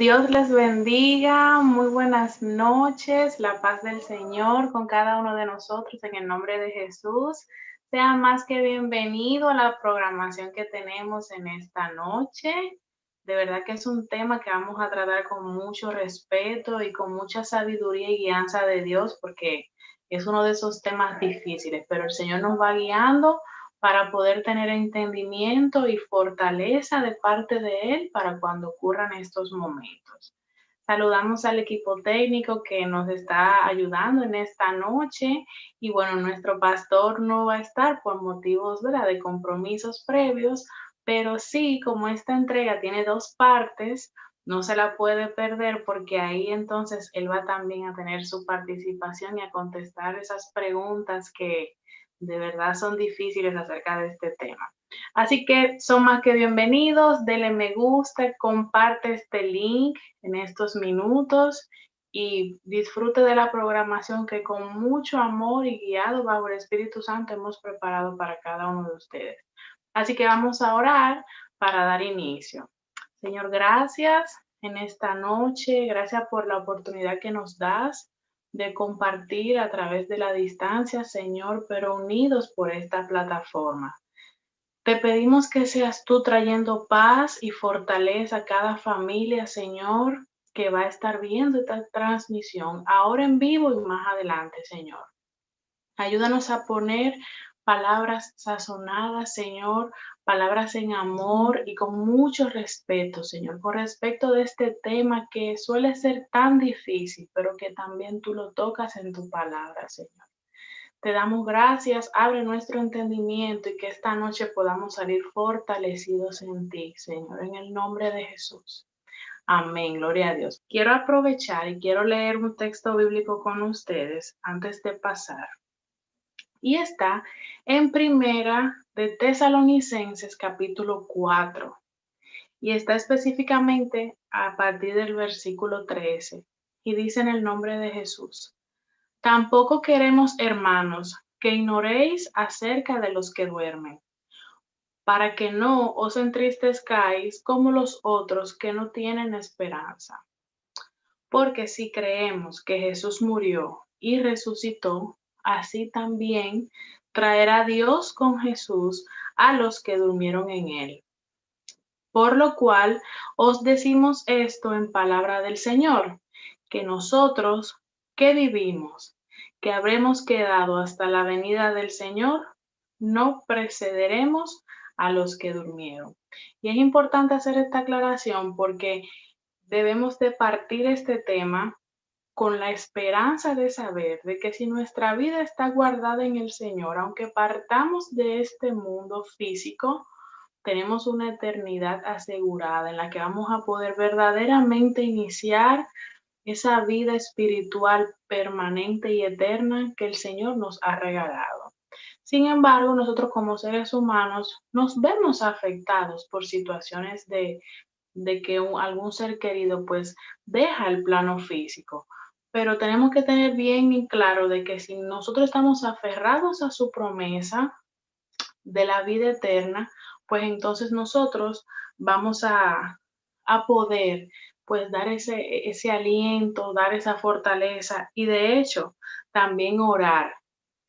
Dios les bendiga, muy buenas noches, la paz del Señor con cada uno de nosotros en el nombre de Jesús. Sea más que bienvenido a la programación que tenemos en esta noche. De verdad que es un tema que vamos a tratar con mucho respeto y con mucha sabiduría y guianza de Dios, porque es uno de esos temas difíciles, pero el Señor nos va guiando para poder tener entendimiento y fortaleza de parte de Él para cuando ocurran estos momentos. Saludamos al equipo técnico que nos está ayudando en esta noche y bueno, nuestro pastor no va a estar por motivos, ¿verdad?, de compromisos previos, pero sí, como esta entrega tiene dos partes, no se la puede perder porque ahí entonces él va también a tener su participación y a contestar esas preguntas que de verdad son difíciles acerca de este tema. Así que son más que bienvenidos, denle me gusta, comparte este link en estos minutos y disfrute de la programación que con mucho amor y guiado bajo el Espíritu Santo hemos preparado para cada uno de ustedes. Así que vamos a orar para dar inicio. Señor, gracias en esta noche, gracias por la oportunidad que nos das de compartir a través de la distancia, Señor, pero unidos por esta plataforma. Te pedimos que seas tú trayendo paz y fortaleza a cada familia, Señor, que va a estar viendo esta transmisión ahora en vivo y más adelante, Señor. Ayúdanos a poner palabras sazonadas, Señor, palabras en amor y con mucho respeto, Señor, con respecto de este tema que suele ser tan difícil, pero que también tú lo tocas en tu palabra, Señor. Te damos gracias, abre nuestro entendimiento y que esta noche podamos salir fortalecidos en ti, Señor, en el nombre de Jesús. Amén, gloria a Dios. Quiero aprovechar y quiero leer un texto bíblico con ustedes antes de pasar. Y está en Primera de Tesalonicenses capítulo 4 y está específicamente a partir del versículo 13 y dice en el nombre de Jesús. Tampoco queremos, hermanos, que ignoréis acerca de los que duermen, para que no os entristezcáis como los otros que no tienen esperanza. Porque si creemos que Jesús murió y resucitó, así también traerá Dios con Jesús a los que durmieron en él. Por lo cual os decimos esto en palabra del Señor, que nosotros que vivimos, que habremos quedado hasta la venida del Señor, no precederemos a los que durmieron. Y es importante hacer esta aclaración porque debemos de partir este tema con la esperanza de saber de que si nuestra vida está guardada en el Señor, aunque partamos de este mundo físico, tenemos una eternidad asegurada en la que vamos a poder verdaderamente iniciar esa vida espiritual permanente y eterna que el Señor nos ha regalado. Sin embargo, nosotros como seres humanos nos vemos afectados por situaciones de que algún ser querido pues deja el plano físico. Pero tenemos que tener bien en claro de que si nosotros estamos aferrados a su promesa de la vida eterna, pues entonces nosotros vamos a poder pues dar ese aliento, dar esa fortaleza y de hecho también orar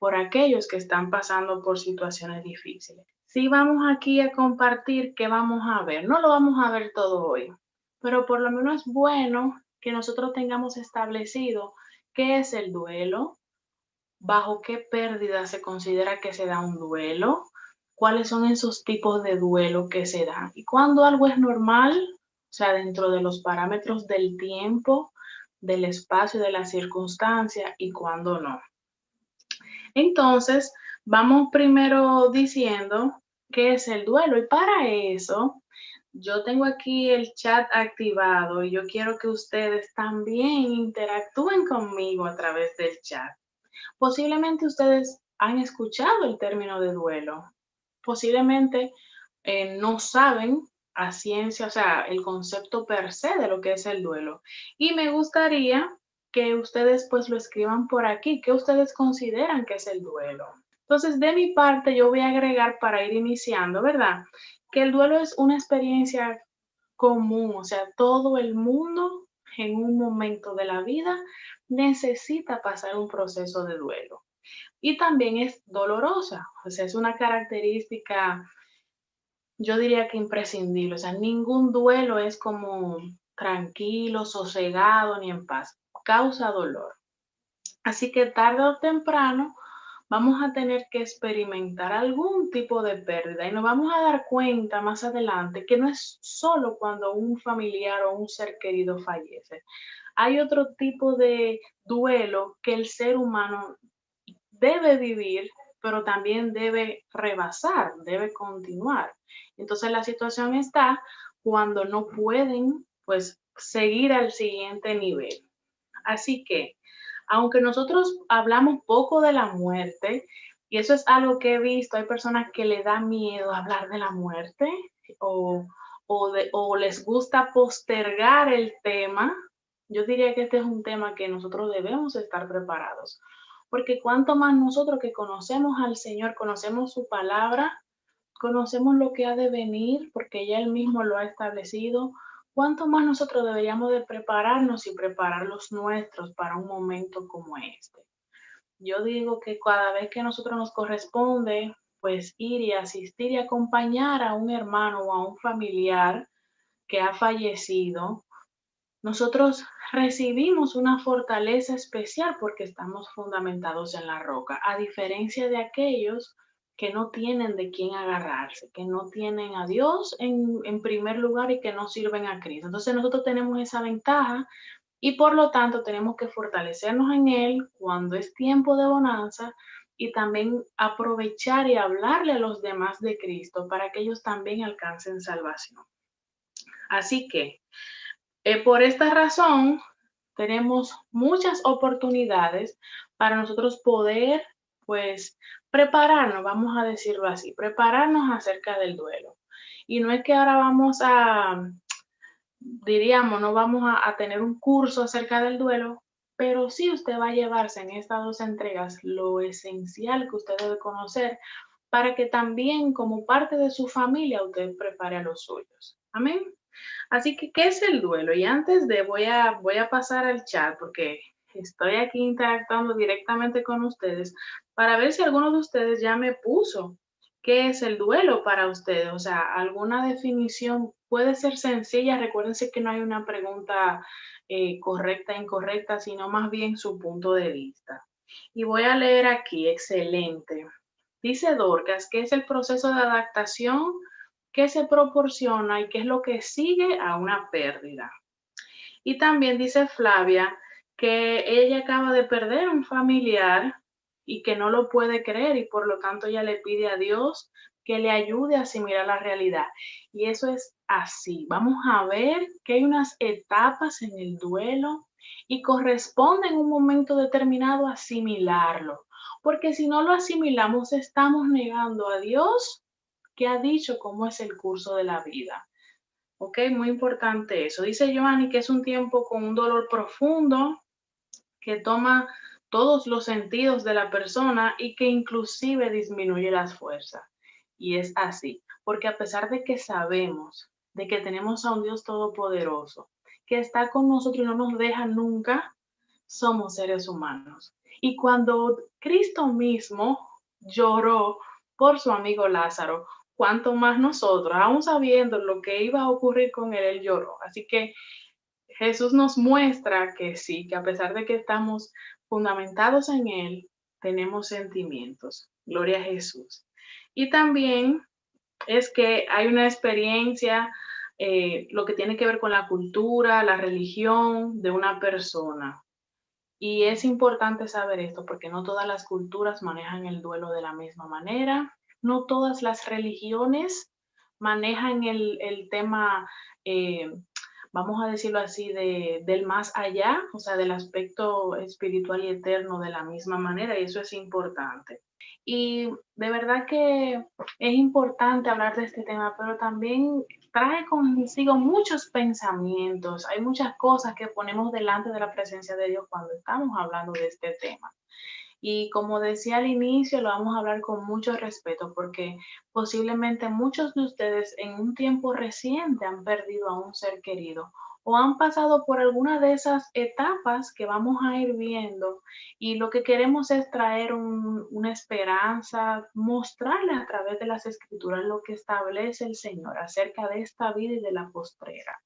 por aquellos que están pasando por situaciones difíciles. Si vamos aquí a compartir, ¿qué vamos a ver? No lo vamos a ver todo hoy, pero por lo menos es bueno que nosotros tengamos establecido qué es el duelo, bajo qué pérdida se considera que se da un duelo, cuáles son esos tipos de duelo que se dan y cuándo algo es normal, o sea, dentro de los parámetros del tiempo, del espacio, de la circunstancia y cuándo no. Entonces, vamos primero diciendo qué es el duelo y para eso yo tengo aquí el chat activado y yo quiero que ustedes también interactúen conmigo a través del chat. Posiblemente ustedes han escuchado el término de duelo, posiblemente no saben a ciencia, o sea, el concepto per se de lo que es el duelo. Y me gustaría que ustedes pues lo escriban por aquí, ¿qué ustedes consideran que es el duelo? Entonces, de mi parte, yo voy a agregar para ir iniciando, ¿verdad? Que el duelo es una experiencia común, o sea, todo el mundo en un momento de la vida necesita pasar un proceso de duelo. Y también es dolorosa, o sea, es una característica, yo diría que imprescindible, o sea, ningún duelo es como tranquilo, sosegado ni en paz, causa dolor. Así que tarde o temprano vamos a tener que experimentar algún tipo de pérdida y nos vamos a dar cuenta más adelante que no es solo cuando un familiar o un ser querido fallece. Hay otro tipo de duelo que el ser humano debe vivir, pero también debe rebasar, debe continuar. Entonces la situación está cuando no pueden, pues, seguir al siguiente nivel. Así que, aunque nosotros hablamos poco de la muerte, y eso es algo que he visto, hay personas que le da miedo hablar de la muerte o, o les gusta postergar el tema, yo diría que este es un tema que nosotros debemos estar preparados, porque cuanto más nosotros que conocemos al Señor, conocemos su palabra, conocemos lo que ha de venir, porque ya Él mismo lo ha establecido, cuánto más nosotros deberíamos de prepararnos y preparar los nuestros para un momento como este. Yo digo que cada vez que a nosotros nos corresponde, pues ir y asistir y acompañar a un hermano o a un familiar que ha fallecido, nosotros recibimos una fortaleza especial porque estamos fundamentados en la roca, a diferencia de aquellos que no tienen de quién agarrarse, que no tienen a Dios en primer lugar y que no sirven a Cristo. Entonces nosotros tenemos esa ventaja y por lo tanto tenemos que fortalecernos en Él cuando es tiempo de bonanza y también aprovechar y hablarle a los demás de Cristo para que ellos también alcancen salvación. Así que por esta razón, tenemos muchas oportunidades para nosotros poder, pues, prepararnos, vamos a decirlo así, prepararnos acerca del duelo. Y no es que ahora vamos a, diríamos, no vamos a tener un curso acerca del duelo, pero sí usted va a llevarse en estas dos entregas lo esencial que usted debe conocer para que también como parte de su familia usted prepare a los suyos. Amén. Así que, ¿qué es el duelo? Y antes de, voy a pasar al chat porque estoy aquí interactuando directamente con ustedes para ver si alguno de ustedes ya me puso qué es el duelo para ustedes. O sea, alguna definición puede ser sencilla. Recuérdense que no hay una pregunta correcta e incorrecta, sino más bien su punto de vista. Y voy a leer aquí, excelente. Dice Dorcas que es el proceso de adaptación que se proporciona y qué es lo que sigue a una pérdida. Y también dice Flavia que ella acaba de perder un familiar y que no lo puede creer y por lo tanto ella le pide a Dios que le ayude a asimilar la realidad. Y eso es así. Vamos a ver que hay unas etapas en el duelo y corresponde en un momento determinado asimilarlo. Porque si no lo asimilamos, estamos negando a Dios que ha dicho cómo es el curso de la vida. Ok, muy importante eso. Dice Giovanni que es un tiempo con un dolor profundo que toma todos los sentidos de la persona y que inclusive disminuye las fuerzas. Y es así, porque a pesar de que sabemos de que tenemos a un Dios todopoderoso, que está con nosotros y no nos deja nunca, somos seres humanos. Y cuando Cristo mismo lloró por su amigo Lázaro, cuanto más nosotros, aún sabiendo lo que iba a ocurrir con él, él lloró. Así que Jesús nos muestra que sí, que a pesar de que estamos fundamentados en Él, tenemos sentimientos. Gloria a Jesús. Y también es que hay una experiencia, lo que tiene que ver con la cultura, la religión de una persona. Y es importante saber esto porque no todas las culturas manejan el duelo de la misma manera, no todas las religiones manejan el tema, eh, vamos a decirlo así, del más allá, o sea, del aspecto espiritual y eterno de la misma manera, y eso es importante. Y de verdad que es importante hablar de este tema, pero también trae consigo muchos pensamientos. Hay muchas cosas que ponemos delante de la presencia de Dios cuando estamos hablando de este tema. Y como decía al inicio, lo vamos a hablar con mucho respeto porque posiblemente muchos de ustedes en un tiempo reciente han perdido a un ser querido o han pasado por alguna de esas etapas que vamos a ir viendo, y lo que queremos es traer una esperanza, mostrarle a través de las escrituras lo que establece el Señor acerca de esta vida y de la postrera.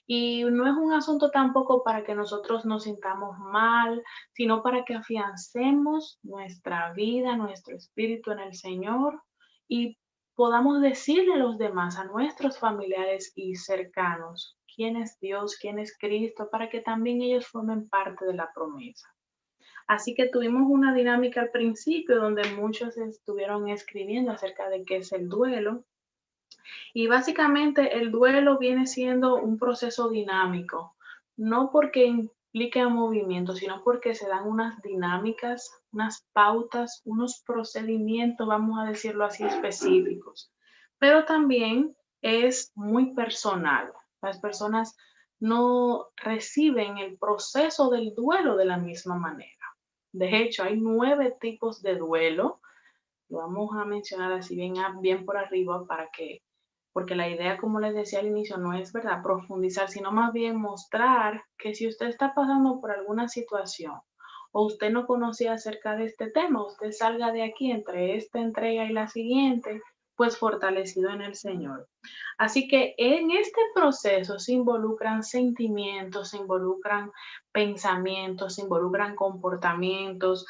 Y no es un asunto tampoco para que nosotros nos sintamos mal, sino para que afiancemos nuestra vida, nuestro espíritu en el Señor y podamos decirle a los demás, a nuestros familiares y cercanos, quién es Dios, quién es Cristo, para que también ellos formen parte de la promesa. Así que tuvimos una dinámica al principio donde muchos estuvieron escribiendo acerca de qué es el duelo. Y básicamente el duelo viene siendo un proceso dinámico, no porque implique movimiento, sino porque se dan unas dinámicas, unas pautas, unos procedimientos, vamos a decirlo así, específicos. Pero también es muy personal. Las personas no reciben el proceso del duelo de la misma manera. De hecho, hay 9 tipos de duelo. Lo vamos a mencionar así bien, bien por arriba para que, porque la idea, como les decía al inicio, no es, ¿verdad?, profundizar, sino más bien mostrar que si usted está pasando por alguna situación o usted no conocía acerca de este tema, usted salga de aquí entre esta entrega y la siguiente, pues fortalecido en el Señor. Así que en este proceso se involucran sentimientos, se involucran pensamientos, se involucran comportamientos.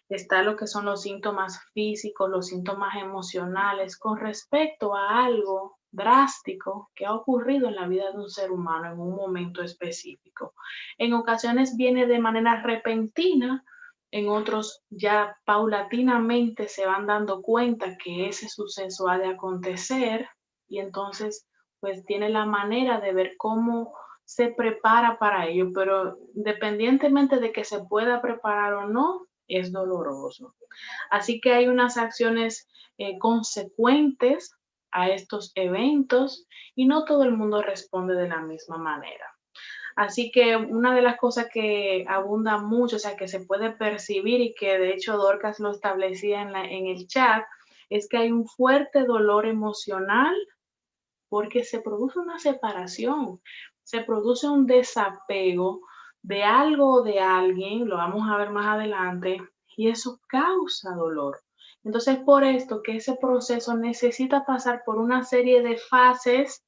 Está lo que son los síntomas físicos, los síntomas emocionales con respecto a algo drástico que ha ocurrido en la vida de un ser humano en un momento específico. En ocasiones viene de manera repentina, en otros ya paulatinamente se van dando cuenta que ese suceso ha de acontecer, y entonces pues tiene la manera de ver cómo se prepara para ello, pero independientemente de que se pueda preparar o no, es doloroso. Así que hay unas acciones consecuentes a estos eventos y no todo el mundo responde de la misma manera. Así que una de las cosas que abunda mucho, o sea, que se puede percibir y que de hecho Dorcas lo establecía en el chat, es que hay un fuerte dolor emocional porque se produce una separación, se produce un desapego de algo o de alguien, lo vamos a ver más adelante, y eso causa dolor. Entonces, por esto que ese proceso necesita pasar por una serie de fases.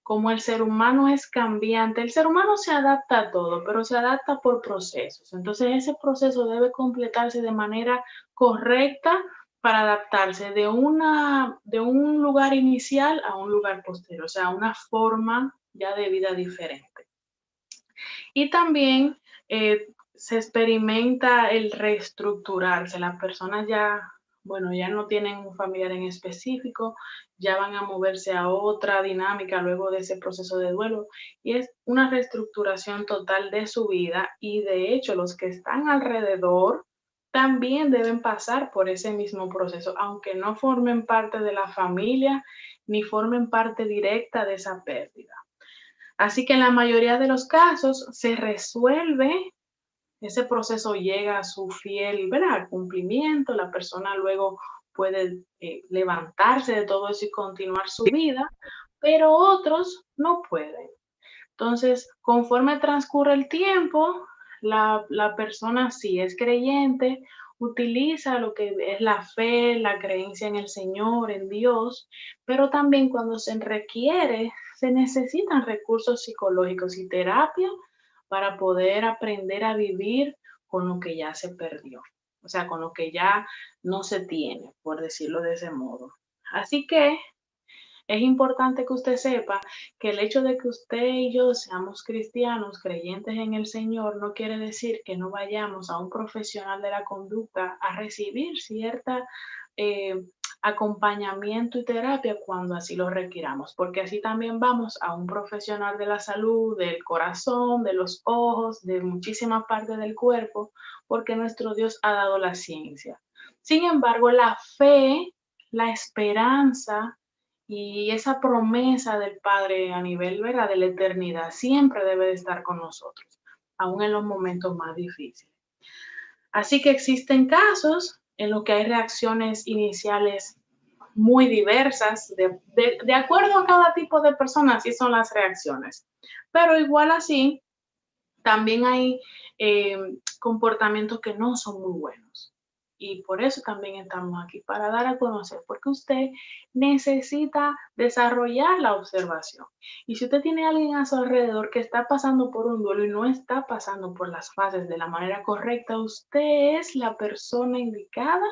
Como el ser humano es cambiante, el ser humano se adapta a todo, pero se adapta por procesos. Entonces, ese proceso debe completarse de manera correcta para adaptarse de un lugar inicial a un lugar posterior, o sea, una forma ya de vida diferente. Y también se experimenta el reestructurarse. Las personas ya, bueno, ya no tienen un familiar en específico, ya van a moverse a otra dinámica luego de ese proceso de duelo, y es una reestructuración total de su vida, y de hecho los que están alrededor también deben pasar por ese mismo proceso, aunque no formen parte de la familia ni formen parte directa de esa pérdida. Así que en la mayoría de los casos se resuelve, ese proceso llega a su fiel, ¿verdad?, cumplimiento, la persona luego puede levantarse de todo eso y continuar su vida, pero otros no pueden. Entonces, conforme transcurre el tiempo, la persona, si es creyente, utiliza lo que es la fe, la creencia en el Señor, en Dios, pero también cuando se requiere, se necesitan recursos psicológicos y terapia para poder aprender a vivir con lo que ya se perdió, o sea, con lo que ya no se tiene, por decirlo de ese modo. Así que es importante que usted sepa que el hecho de que usted y yo seamos cristianos, creyentes en el Señor, no quiere decir que no vayamos a un profesional de la conducta a recibir cierta eh, acompañamiento y terapia cuando así lo requiramos, porque así también vamos a un profesional de la salud, del corazón, de los ojos, de muchísimas partes del cuerpo, porque nuestro Dios ha dado la ciencia. Sin embargo, la fe, la esperanza y esa promesa del Padre a nivel, ¿verdad?, de la eternidad siempre debe de estar con nosotros, aún en los momentos más difíciles. Así que existen casos en los que hay reacciones iniciales muy diversas, de acuerdo a cada tipo de persona, así son las reacciones. Pero igual así, también hay eh, comportamientos que no son muy buenos. Y por eso también estamos aquí, para dar a conocer, porque usted necesita desarrollar la observación. Y si usted tiene a alguien a su alrededor que está pasando por un duelo y no está pasando por las fases de la manera correcta, usted es la persona indicada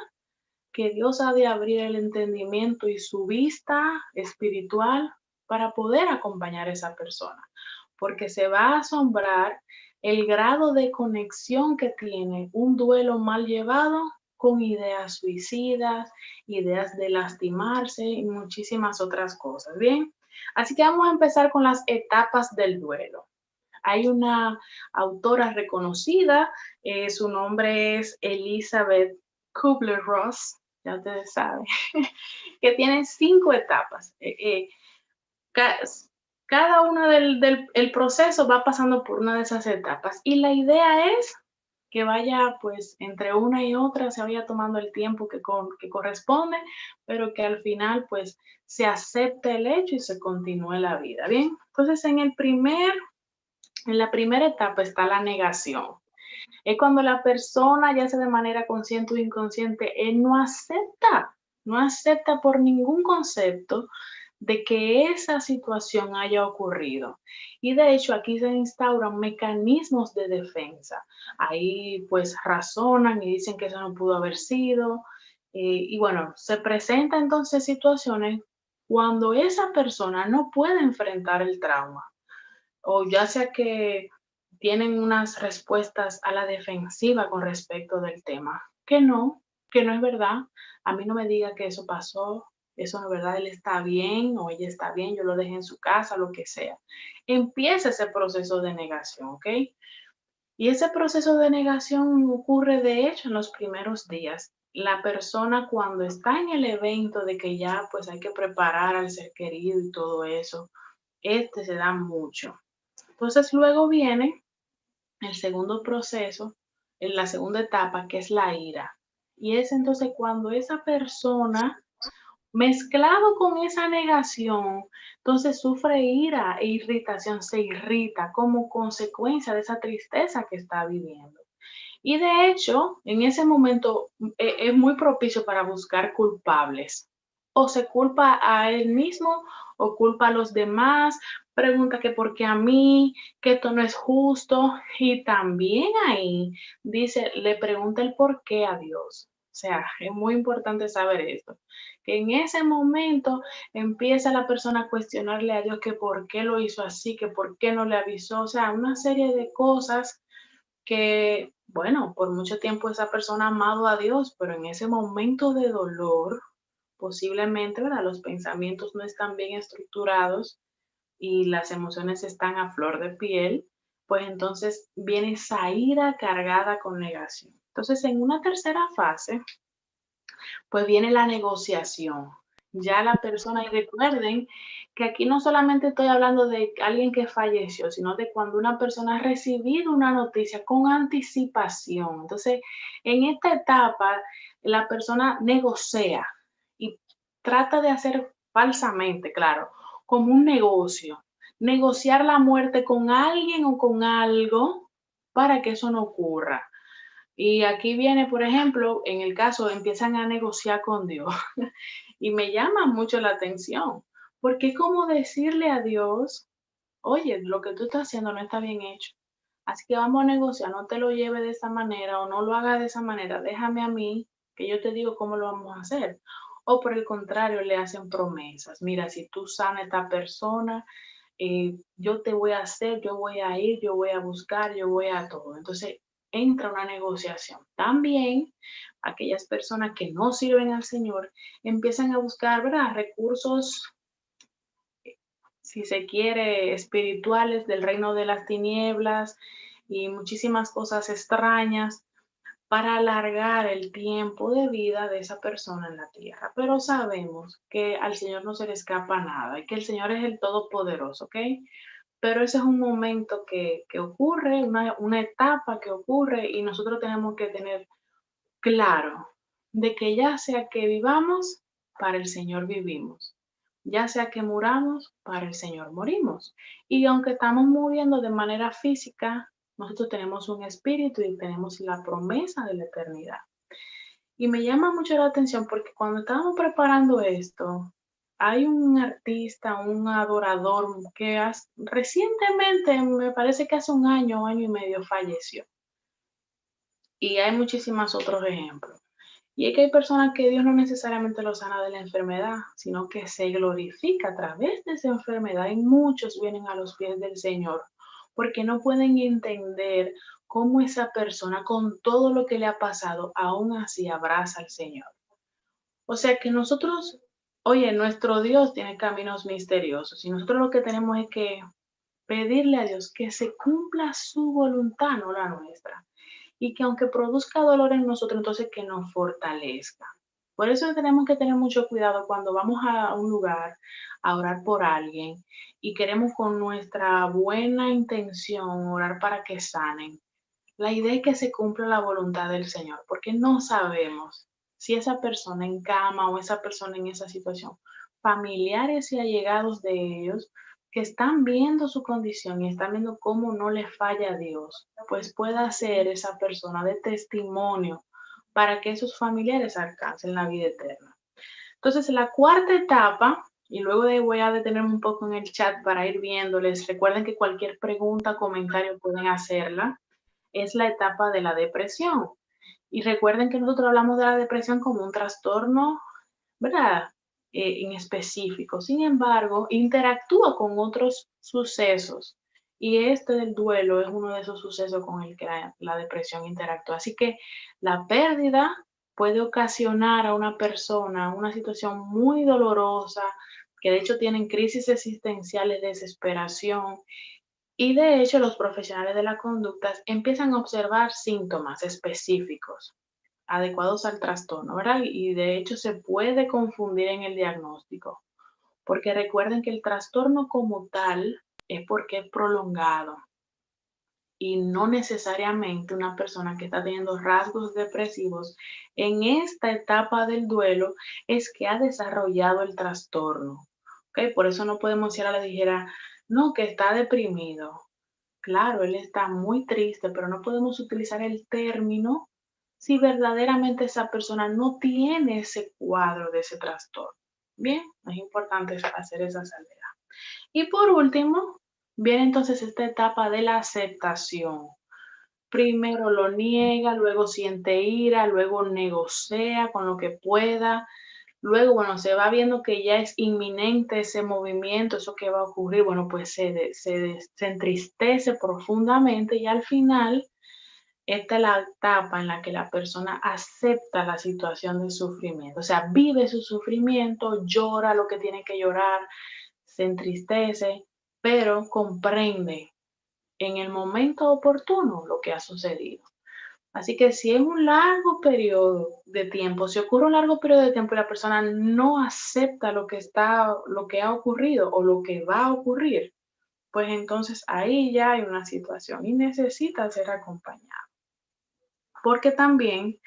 que Dios ha de abrir el entendimiento y su vista espiritual para poder acompañar a esa persona, porque se va a asombrar el grado de conexión que tiene un duelo mal llevado con ideas suicidas, ideas de lastimarse y muchísimas otras cosas. Bien, así que vamos a empezar con las etapas del duelo. Hay una autora reconocida, su nombre es Elizabeth Kubler-Ross, ya ustedes saben, que tiene 5 etapas. Ca- Cada uno el proceso va pasando por una de esas etapas y la idea es que vaya pues entre una y otra se vaya tomando el tiempo que corresponde, pero que al final pues se acepte el hecho y se continúe la vida. Bien, entonces en la primera etapa está la negación. Es cuando la persona, ya sea de manera consciente o inconsciente, él no acepta por ningún concepto de que esa situación haya ocurrido. Y de hecho aquí se instauran mecanismos de defensa. Ahí pues razonan y dicen que eso no pudo haber sido. Y bueno, se presentan entonces situaciones cuando esa persona no puede enfrentar el trauma o ya sea que tienen unas respuestas a la defensiva con respecto del tema, que no es verdad. A mí no me diga que eso pasó, eso no es verdad, él está bien o ella está bien, yo lo dejé en su casa, lo que sea. Empieza ese proceso de negación, ¿ok? Y ese proceso de negación ocurre de hecho en los primeros días. La persona cuando está en el evento de que ya pues hay que preparar al ser querido y todo eso, este se da mucho. Entonces luego viene el segundo proceso, en la segunda etapa, que es la ira. Y es entonces cuando esa persona, mezclado con esa negación, entonces sufre ira e irritación, se irrita como consecuencia de esa tristeza que está viviendo. Y de hecho, en ese momento es muy propicio para buscar culpables. O se culpa a él mismo o culpa a los demás, pregunta que por qué a mí, que esto no es justo. Y también ahí dice, le pregunta el por qué a Dios. O sea, es muy importante saber esto, que en ese momento empieza la persona a cuestionarle a Dios que por qué lo hizo así, que por qué no le avisó, o sea, una serie de cosas que, bueno, por mucho tiempo esa persona ha amado a Dios, pero en ese momento de dolor, posiblemente, ¿verdad? Los pensamientos no están bien estructurados y las emociones están a flor de piel, pues entonces viene esa ira cargada con negación. Entonces, en una tercera fase, pues viene la negociación. Ya la persona, y recuerden que aquí no solamente estoy hablando de alguien que falleció, sino de cuando una persona ha recibido una noticia con anticipación. Entonces, en esta etapa, la persona negocia y trata de hacer falsamente, claro, como un negocio. Negociar la muerte con alguien o con algo para que eso no ocurra. Y aquí viene, por ejemplo, en el caso, empiezan a negociar con Dios y me llama mucho la atención, porque es como decirle a Dios, oye, lo que tú estás haciendo no está bien hecho. Así que vamos a negociar, no te lo lleve de esa manera o no lo haga de esa manera, déjame a mí, que yo te digo cómo lo vamos a hacer. O por el contrario, le hacen promesas. Mira, si tú sanas a esta persona, yo te voy a hacer, yo voy a ir, yo voy a buscar, yo voy a todo. Entonces entra una negociación. También aquellas personas que no sirven al Señor empiezan a buscar, ¿verdad? Recursos, si se quiere, espirituales del reino de las tinieblas y muchísimas cosas extrañas para alargar el tiempo de vida de esa persona en la tierra. Pero sabemos que al Señor no se le escapa nada y que el Señor es el Todopoderoso, ¿ok? Pero ese es un momento que ocurre, una etapa que ocurre y nosotros tenemos que tener claro de que ya sea que vivamos, para el Señor vivimos, ya sea que muramos, para el Señor morimos. Y aunque estamos muriendo de manera física, nosotros tenemos un espíritu y tenemos la promesa de la eternidad. Y me llama mucho la atención porque cuando estábamos preparando esto, hay un artista, un adorador que recientemente, me parece que hace un año y medio, falleció. Y hay muchísimos otros ejemplos. Y es que hay personas que Dios no necesariamente los sana de la enfermedad, sino que se glorifica a través de esa enfermedad. Y muchos vienen a los pies del Señor porque no pueden entender cómo esa persona, con todo lo que le ha pasado, aún así abraza al Señor. O sea que nosotros, oye, nuestro Dios tiene caminos misteriosos y nosotros lo que tenemos es que pedirle a Dios que se cumpla su voluntad, no la nuestra. Y que aunque produzca dolor en nosotros, entonces que nos fortalezca. Por eso tenemos que tener mucho cuidado cuando vamos a un lugar a orar por alguien y queremos con nuestra buena intención orar para que sanen. La idea es que se cumpla la voluntad del Señor, porque no sabemos si esa persona en cama o esa persona en esa situación, familiares y allegados de ellos, que están viendo su condición y están viendo cómo no le falla a Dios, pues pueda ser esa persona de testimonio para que esos familiares alcancen la vida eterna. Entonces, la cuarta etapa, y luego de voy a detenerme un poco en el chat para ir viéndoles, recuerden que cualquier pregunta, comentario pueden hacerla, es la etapa de la depresión. Y recuerden que nosotros hablamos de la depresión como un trastorno, ¿verdad? En específico. Sin embargo, interactúa con otros sucesos. Y este del duelo es uno de esos sucesos con el que la depresión interactúa. Así que la pérdida puede ocasionar a una persona una situación muy dolorosa, que de hecho tienen crisis existenciales, desesperación, y de hecho, los profesionales de la conducta empiezan a observar síntomas específicos adecuados al trastorno, ¿verdad? Y de hecho se puede confundir en el diagnóstico, porque recuerden que el trastorno como tal es porque es prolongado y no necesariamente una persona que está teniendo rasgos depresivos en esta etapa del duelo es que ha desarrollado el trastorno. ¿Ok? Por eso no podemos ir a la ligera, no, que está deprimido. Claro, él está muy triste, pero no podemos utilizar el término si verdaderamente esa persona no tiene ese cuadro de ese trastorno. Bien, es importante hacer esa salvedad. Y por último, viene entonces esta etapa de la aceptación. Primero lo niega, luego siente ira, luego negocia con lo que pueda. Luego, bueno, se va viendo que ya es inminente ese movimiento, eso que va a ocurrir, bueno, pues se entristece profundamente y al final, esta es la etapa en la que la persona acepta la situación de sufrimiento, o sea, vive su sufrimiento, llora lo que tiene que llorar, se entristece, pero comprende en el momento oportuno lo que ha sucedido. Así que si es un largo periodo de tiempo, si ocurre un largo periodo de tiempo y la persona no acepta lo que ha ocurrido o lo que va a ocurrir, pues entonces ahí ya hay una situación y necesita ser acompañado. Porque también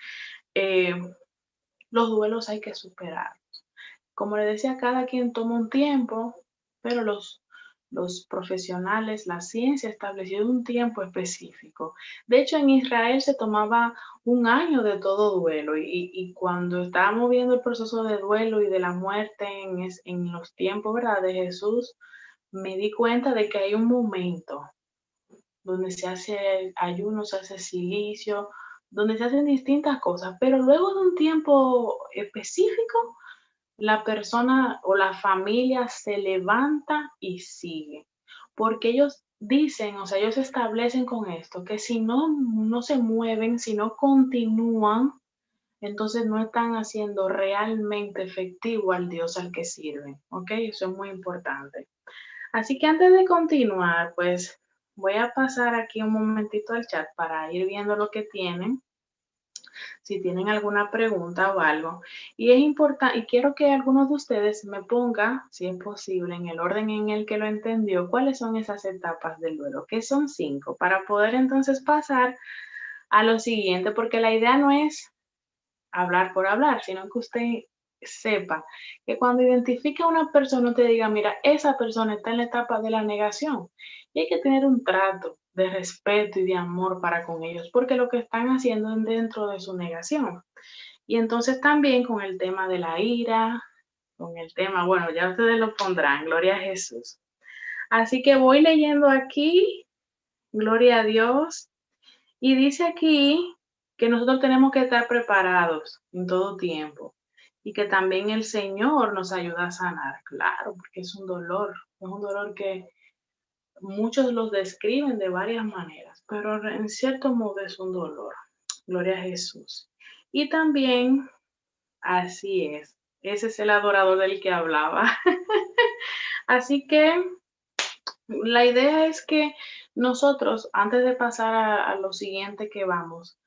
eh, los duelos hay que superar. Como le decía, cada quien toma un tiempo, pero los profesionales, la ciencia ha establecido un tiempo específico. De hecho, en Israel se tomaba un año de todo duelo y cuando estábamos viendo el proceso de duelo y de la muerte en los tiempos, ¿verdad?, de Jesús, me di cuenta de que hay un momento donde se hace ayuno, se hace silicio, donde se hacen distintas cosas, pero luego de un tiempo específico, la persona o la familia se levanta y sigue, porque ellos dicen, o sea, ellos establecen con esto, que si no se mueven, si no continúan, entonces no están haciendo realmente efectivo al Dios al que sirven, ¿ok? Eso es muy importante. Así que antes de continuar, pues voy a pasar aquí un momentito al chat para ir viendo lo que tienen, si tienen alguna pregunta o algo. Y es importante, y quiero que algunos de ustedes me pongan, si es posible, en el orden en el que lo entendió, cuáles son esas etapas del duelo, que son 5, para poder entonces pasar a lo siguiente, porque la idea no es hablar por hablar, sino que usted sepa que cuando identifique a una persona, te diga, mira, esa persona está en la etapa de la negación y hay que tener un trato de respeto y de amor para con ellos, porque lo que están haciendo es dentro de su negación. Y entonces también con el tema de la ira, con el tema, bueno, ya ustedes lo pondrán, gloria a Jesús. Así que voy leyendo aquí, gloria a Dios, y dice aquí que nosotros tenemos que estar preparados en todo tiempo y que también el Señor nos ayuda a sanar, claro, porque es un dolor que muchos los describen de varias maneras, pero en cierto modo es un dolor, gloria a Jesús. Y también, así es, ese es el adorador del que hablaba. Así que la idea es que nosotros, antes de pasar a lo siguiente que vamos,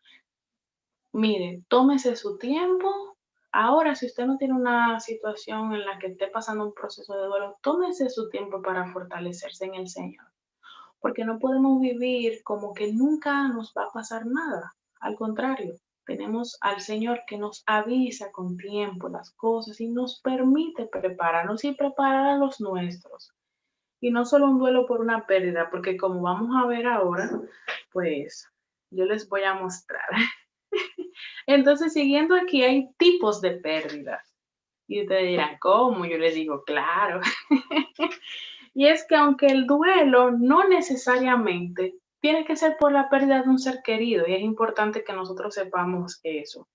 mire, tómese su tiempo. Ahora, si usted no tiene una situación en la que esté pasando un proceso de duelo, tómese su tiempo para fortalecerse en el Señor, porque no podemos vivir como que nunca nos va a pasar nada. Al contrario, tenemos al Señor que nos avisa con tiempo las cosas y nos permite prepararnos y preparar a los nuestros. Y no solo un duelo por una pérdida, porque como vamos a ver ahora, pues yo les voy a mostrar. Entonces, siguiendo aquí, hay tipos de pérdidas. Y ustedes dirán, ¿cómo? Yo les digo, claro. Y es que aunque el duelo no necesariamente tiene que ser por la pérdida de un ser querido, y es importante que nosotros sepamos eso,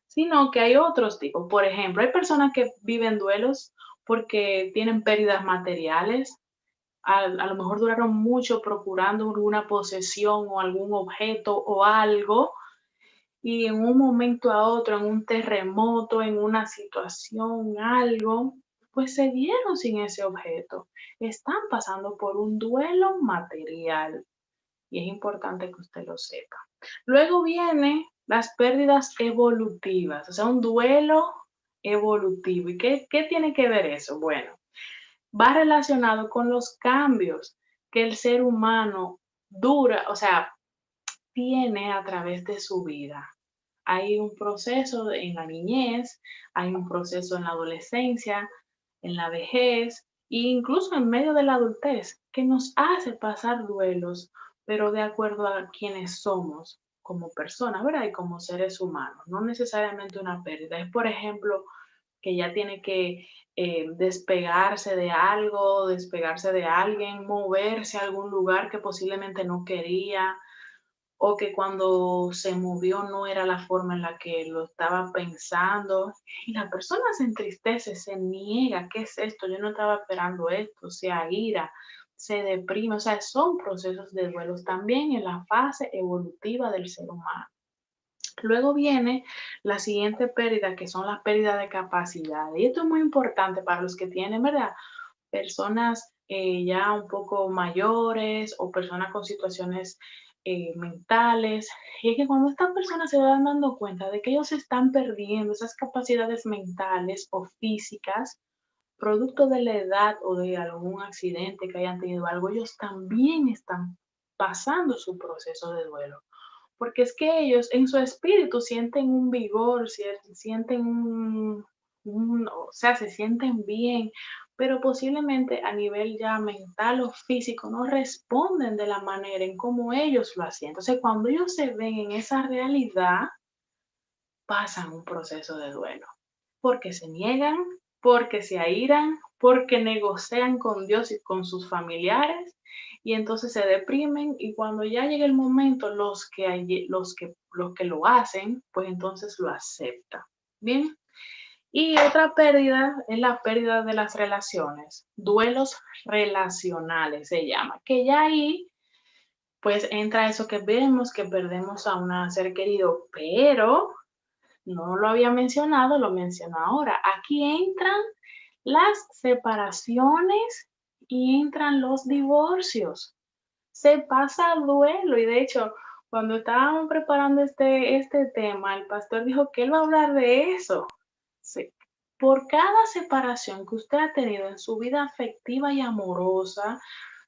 sino que hay otros tipos. Por ejemplo, hay personas que viven duelos porque tienen pérdidas materiales, a lo mejor duraron mucho procurando alguna posesión o algún objeto o algo, y en un momento a otro, en un terremoto, en una situación, algo, pues se vieron sin ese objeto. Están pasando por un duelo material y es importante que usted lo sepa. Luego vienen las pérdidas evolutivas, o sea, un duelo evolutivo. ¿Y qué tiene que ver eso? Bueno, va relacionado con los cambios que el ser humano dura, o sea, tiene a través de su vida. Hay un proceso en la niñez, hay un proceso en la adolescencia, en la vejez e incluso en medio de la adultez que nos hace pasar duelos, pero de acuerdo a quienes somos como personas, ¿verdad? Y como seres humanos, no necesariamente una pérdida. Es, por ejemplo, que ya tiene que despegarse de algo, despegarse de alguien, moverse a algún lugar que posiblemente no quería, o que cuando se movió no era la forma en la que lo estaba pensando, y la persona se entristece, se niega, ¿qué es esto? Yo no estaba esperando esto, se aira, se deprime, o sea, son procesos de duelos también en la fase evolutiva del ser humano. Luego viene la siguiente pérdida, que son las pérdidas de capacidad. Y esto es muy importante para los que tienen, ¿verdad? Personas ya un poco mayores o personas con situaciones mentales. Y es que cuando estas personas se van dando cuenta de que ellos están perdiendo esas capacidades mentales o físicas, producto de la edad o de algún accidente que hayan tenido algo, ellos también están pasando su proceso de duelo. Porque es que ellos en su espíritu sienten un vigor, sienten o sea, se sienten bien, pero posiblemente a nivel ya mental o físico no responden de la manera en cómo ellos lo hacían. Entonces, cuando ellos se ven en esa realidad, pasan un proceso de duelo, porque se niegan, porque se airan, porque negocian con Dios y con sus familiares y entonces se deprimen y cuando ya llega el momento los que lo hacen, pues entonces lo aceptan. Bien. Y otra pérdida es la pérdida de las relaciones, duelos relacionales se llama, que ya ahí pues entra eso que vemos, que perdemos a un ser querido, pero no lo había mencionado, lo menciono ahora. Aquí entran las separaciones y entran los divorcios. Se pasa duelo y de hecho, cuando estábamos preparando este tema, el pastor dijo que él va a hablar de eso. Sí. Por cada separación que usted ha tenido en su vida afectiva y amorosa,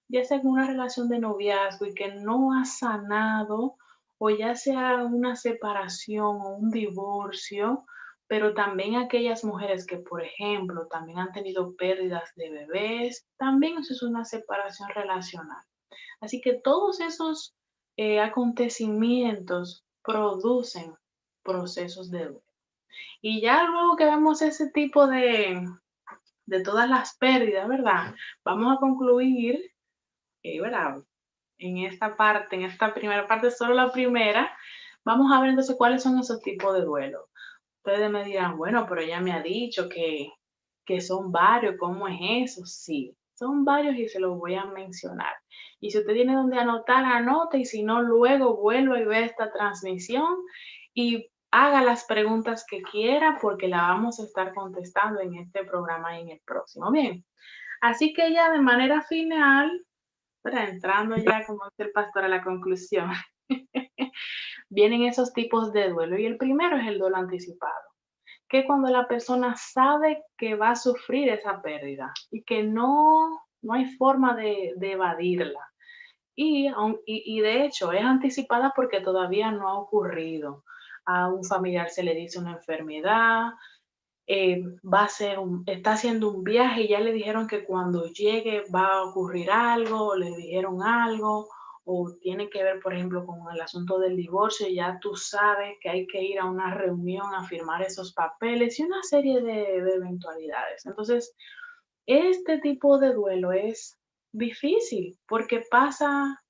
ya sea en una relación de noviazgo y que no ha sanado, o ya sea una separación o un divorcio, pero también aquellas mujeres que, por ejemplo, también han tenido pérdidas de bebés, también eso es una separación relacional. Así que todos esos acontecimientos producen procesos de duelo. Y ya luego que vemos ese tipo de todas las pérdidas, ¿verdad? Vamos a concluir, ¿verdad? En esta parte, en esta primera parte, solo la primera, vamos a ver entonces cuáles son esos tipos de duelo. Ustedes me dirán, bueno, pero ella me ha dicho que son varios, ¿cómo es eso? Sí, son varios y se los voy a mencionar. Y si usted tiene donde anotar, anote, y si no, luego vuelva y ve esta transmisión y haga las preguntas que quiera porque la vamos a estar contestando en este programa y en el próximo. Bien, así que ya de manera final, ¿verdad? Entrando ya, como dice el pastor, a la conclusión, vienen esos tipos de duelo y el primero es el duelo anticipado, que cuando la persona sabe que va a sufrir esa pérdida y que no hay forma de evadirla. Y de hecho es anticipada porque todavía no ha ocurrido. A un familiar se le dice una enfermedad, está haciendo un viaje y ya le dijeron que cuando llegue va a ocurrir algo, o le dijeron algo, o tiene que ver, por ejemplo, con el asunto del divorcio, y ya tú sabes que hay que ir a una reunión a firmar esos papeles y una serie de eventualidades. Entonces, este tipo de duelo es difícil porque pasa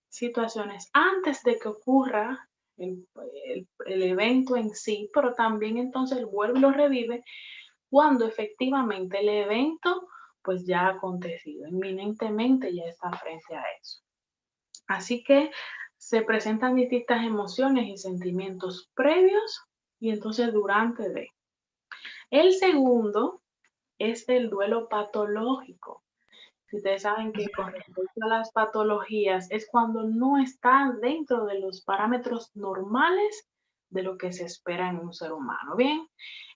situaciones antes de que ocurra el evento en sí, pero también entonces vuelve y lo revive cuando efectivamente el evento pues ya ha acontecido, inminentemente ya está frente a eso. Así que se presentan distintas emociones y sentimientos previos y entonces durante de. El segundo es el duelo patológico. Si ustedes saben que con respecto a las patologías es cuando no está dentro de los parámetros normales de lo que se espera en un ser humano. Bien,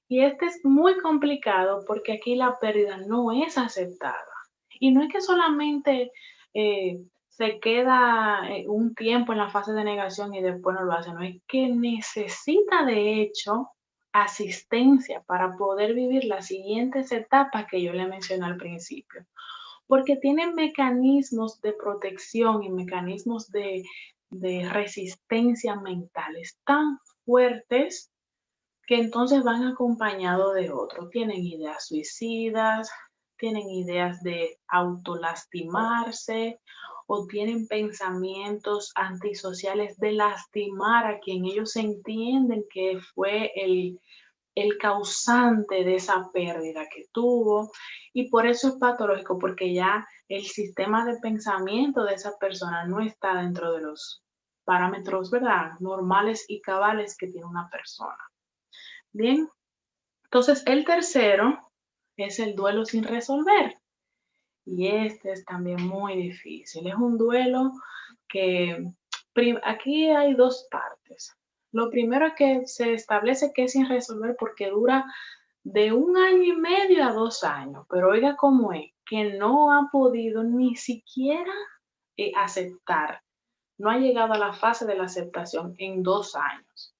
y este es muy complicado porque aquí la pérdida no es aceptada. Y no es que solamente se queda un tiempo en la fase de negación y después no lo hace, no es que necesita de hecho asistencia para poder vivir las siguientes etapas que yo le mencioné al principio, porque tienen mecanismos de protección y mecanismos de resistencia mentales tan fuertes que entonces van acompañados de otro. Tienen ideas suicidas, tienen ideas de autolastimarse o tienen pensamientos antisociales de lastimar a quien ellos entienden que fue el causante de esa pérdida que tuvo. Y por eso es patológico, porque ya el sistema de pensamiento de esa persona no está dentro de los parámetros, ¿verdad?, normales y cabales que tiene una persona. Bien, entonces el tercero es el duelo sin resolver. Y este es también muy difícil. Es un duelo que aquí hay dos partes. Lo primero es que se establece que es sin resolver porque dura de 1 año y medio a 2 años. Pero oiga cómo es, que no ha podido ni siquiera aceptar. No ha llegado a la fase de la aceptación en 2 años.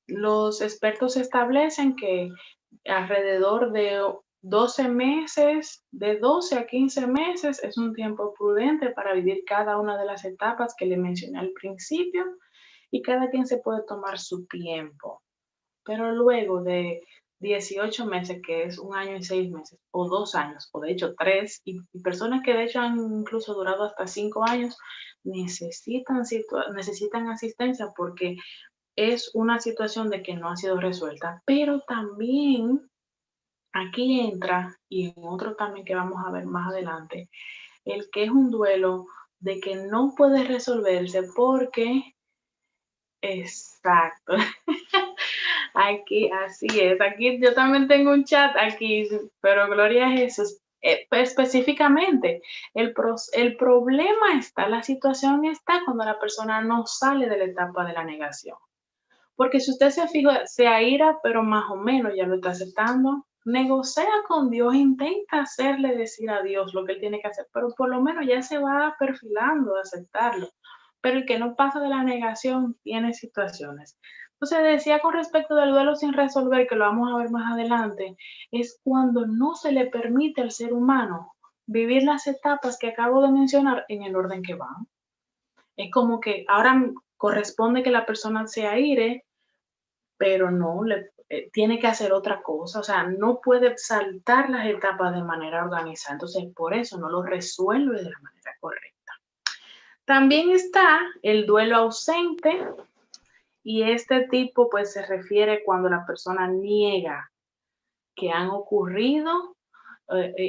Los expertos establecen que alrededor de 12 meses, de 12 a 15 meses es un tiempo prudente para vivir cada una de las etapas que le mencioné al principio y cada quien se puede tomar su tiempo. Pero luego de 18 meses, que es 1 año y 6 meses, o 2 años, o de hecho 3, y personas que de hecho han incluso durado hasta 5 años, necesitan asistencia porque es una situación de que no ha sido resuelta, pero también aquí entra, y en otro también que vamos a ver más adelante, el que es un duelo de que no puede resolverse porque, exacto, aquí así es, aquí yo también tengo un chat aquí, pero gloria a Jesús. Específicamente, el problema está, la situación está cuando la persona no sale de la etapa de la negación. Porque si usted se fija, se aira, pero más o menos ya lo está aceptando. Negocia con Dios, intenta hacerle decir a Dios lo que él tiene que hacer, pero por lo menos ya se va perfilando a aceptarlo. pero el que no pasa de la negación tiene situaciones. Entonces decía con respecto del duelo sin resolver, que lo vamos a ver más adelante, es cuando no se le permite al ser humano vivir las etapas que acabo de mencionar en el orden que van. Es como que ahora corresponde que la persona se aire, pero no, tiene que hacer otra cosa, o sea, no puede saltar las etapas de manera organizada, entonces por eso no lo resuelve de la manera correcta. También está el duelo ausente, y este tipo pues se refiere cuando la persona niega que han ocurrido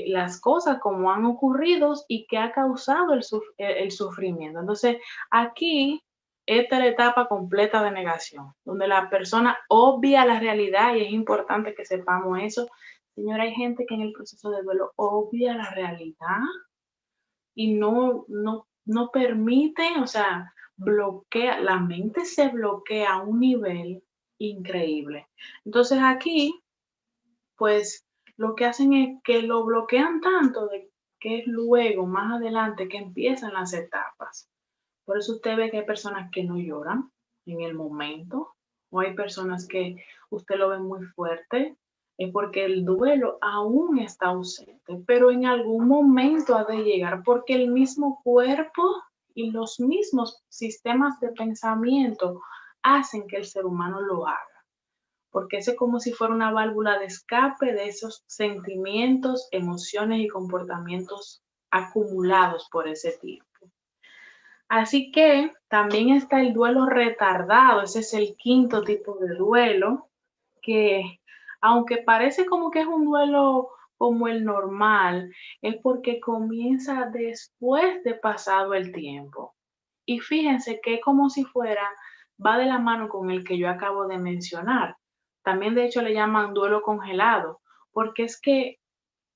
las cosas como han ocurrido y que ha causado el sufrimiento. Entonces, aquí esta es la etapa completa de negación, donde la persona obvia la realidad y es importante que sepamos eso. Señora, hay gente que en el proceso de duelo obvia la realidad y no permite, o sea, bloquea, la mente se bloquea a un nivel increíble. Entonces aquí pues lo que hacen es que lo bloquean tanto de que es luego, más adelante, que empiezan las etapas. Por eso usted ve que hay personas que no lloran en el momento, o hay personas que usted lo ve muy fuerte, es porque el duelo aún está ausente, pero en algún momento ha de llegar, porque el mismo cuerpo y los mismos sistemas de pensamiento hacen que el ser humano lo haga, porque es como si fuera una válvula de escape de esos sentimientos, emociones y comportamientos acumulados por ese tiempo. Así que también está el duelo retardado, ese es el quinto tipo de duelo, que aunque parece como que es un duelo como el normal, es porque comienza después de pasado el tiempo. Y fíjense que es como si fuera, va de la mano con el que yo acabo de mencionar. También de hecho le llaman duelo congelado, porque es que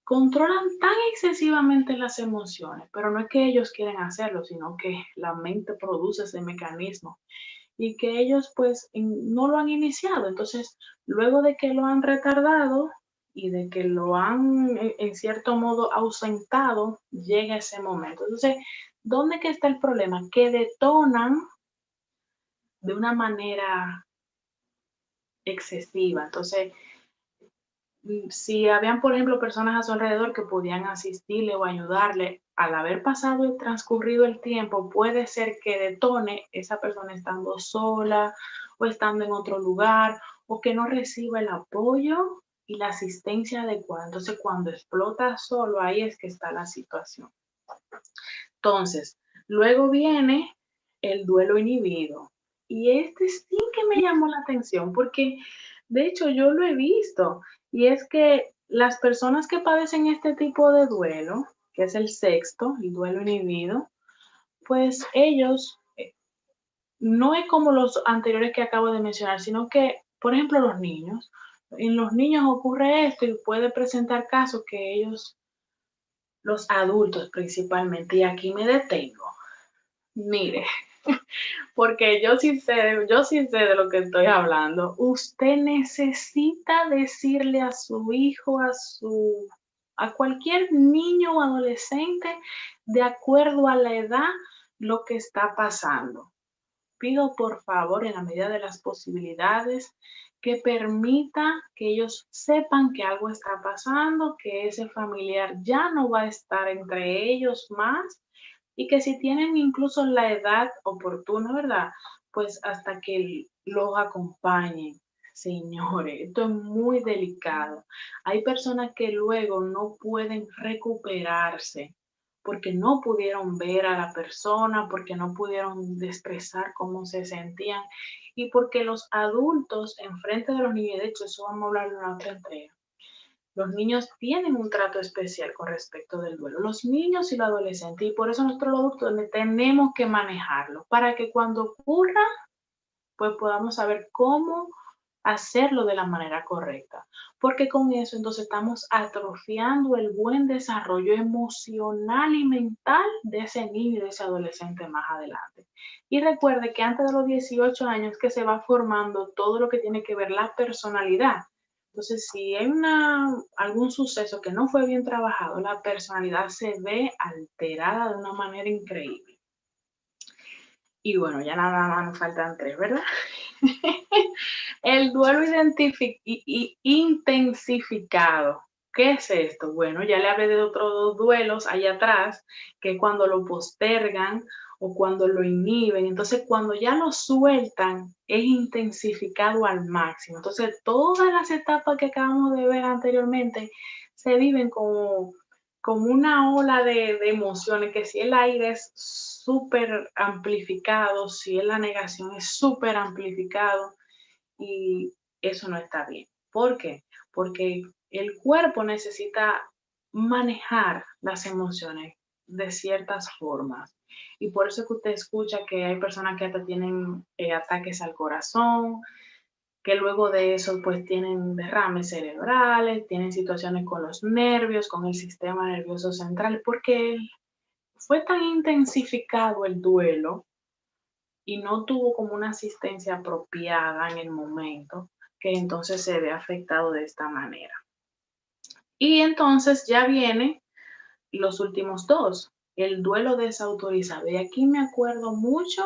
controlan tan excesivamente las emociones, pero no es que ellos quieren hacerlo, sino que la mente produce ese mecanismo y que ellos pues no lo han iniciado. Entonces, luego de que lo han retardado y de que lo han en cierto modo ausentado, llega ese momento. Entonces, ¿dónde que está el problema? Que detonan de una manera excesiva. Entonces, si habían, por ejemplo, personas a su alrededor que podían asistirle o ayudarle, al haber pasado y transcurrido el tiempo, puede ser que detone esa persona estando sola o estando en otro lugar o que no reciba el apoyo y la asistencia adecuada. Entonces, cuando explota solo, ahí es que está la situación. Entonces, luego viene el duelo inhibido. Y este sí que me llamó la atención porque de hecho yo lo he visto y es que las personas que padecen este tipo de duelo, que es el sexto, el duelo inhibido, pues ellos no es como los anteriores que acabo de mencionar, sino que, por ejemplo, los niños, en los niños ocurre esto y puede presentar casos que ellos, los adultos principalmente, y aquí me detengo. Mire, porque yo sí sé de lo que estoy hablando. Usted necesita decirle a su hijo, a cualquier niño o adolescente, de acuerdo a la edad, lo que está pasando. Pido por favor, en la medida de las posibilidades, que permita que ellos sepan que algo está pasando, que ese familiar ya no va a estar entre ellos más y que si tienen incluso la edad oportuna, ¿verdad? Pues hasta que los acompañen. Señores, esto es muy delicado. Hay personas que luego no pueden recuperarse porque no pudieron ver a la persona, porque no pudieron expresar cómo se sentían y porque los adultos enfrente de los niños, de hecho eso vamos a hablar en una otra entrega, los niños tienen un trato especial con respecto del duelo, los niños y los adolescentes, y por eso nosotros los adultos tenemos que manejarlo para que cuando ocurra, pues podamos saber cómo hacerlo de la manera correcta, porque con eso entonces estamos atrofiando el buen desarrollo emocional y mental de ese niño y de ese adolescente más adelante. Y recuerde que antes de los 18 años que se va formando todo lo que tiene que ver la personalidad. Entonces, si hay algún suceso que no fue bien trabajado, la personalidad se ve alterada de una manera increíble. Y bueno, ya nada más nos faltan tres, ¿verdad? El duelo intensificado. ¿Qué es esto? Bueno, ya le hablé de otros dos duelos allá atrás, que es cuando lo postergan o cuando lo inhiben. Entonces, cuando ya lo sueltan, es intensificado al máximo. Entonces, todas las etapas que acabamos de ver anteriormente se viven como una ola de emociones, que si el aire es súper amplificado, si es la negación es súper amplificado, y eso no está bien. ¿Por qué? Porque el cuerpo necesita manejar las emociones de ciertas formas. Y por eso es que usted escucha que hay personas que hasta tienen ataques al corazón, que luego de eso pues tienen derrames cerebrales, tienen situaciones con los nervios, con el sistema nervioso central, porque fue tan intensificado el duelo y no tuvo como una asistencia apropiada en el momento, que entonces se ve afectado de esta manera. Y entonces ya vienen los últimos dos, el duelo desautorizado. Y aquí me acuerdo mucho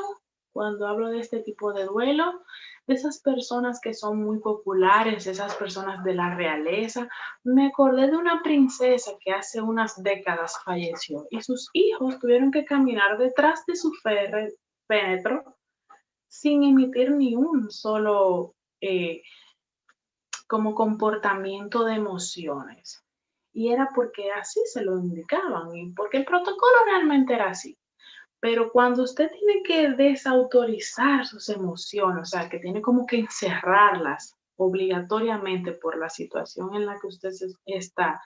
cuando hablo de este tipo de duelo, de esas personas que son muy populares, esas personas de la realeza. Me acordé de una princesa que hace unas décadas falleció y sus hijos tuvieron que caminar detrás de su féretro sin emitir ni un solo como comportamiento de emociones. Y era porque así se lo indicaban y porque el protocolo realmente era así. Pero cuando usted tiene que desautorizar sus emociones, o sea, que tiene como que encerrarlas obligatoriamente por la situación en la que usted está,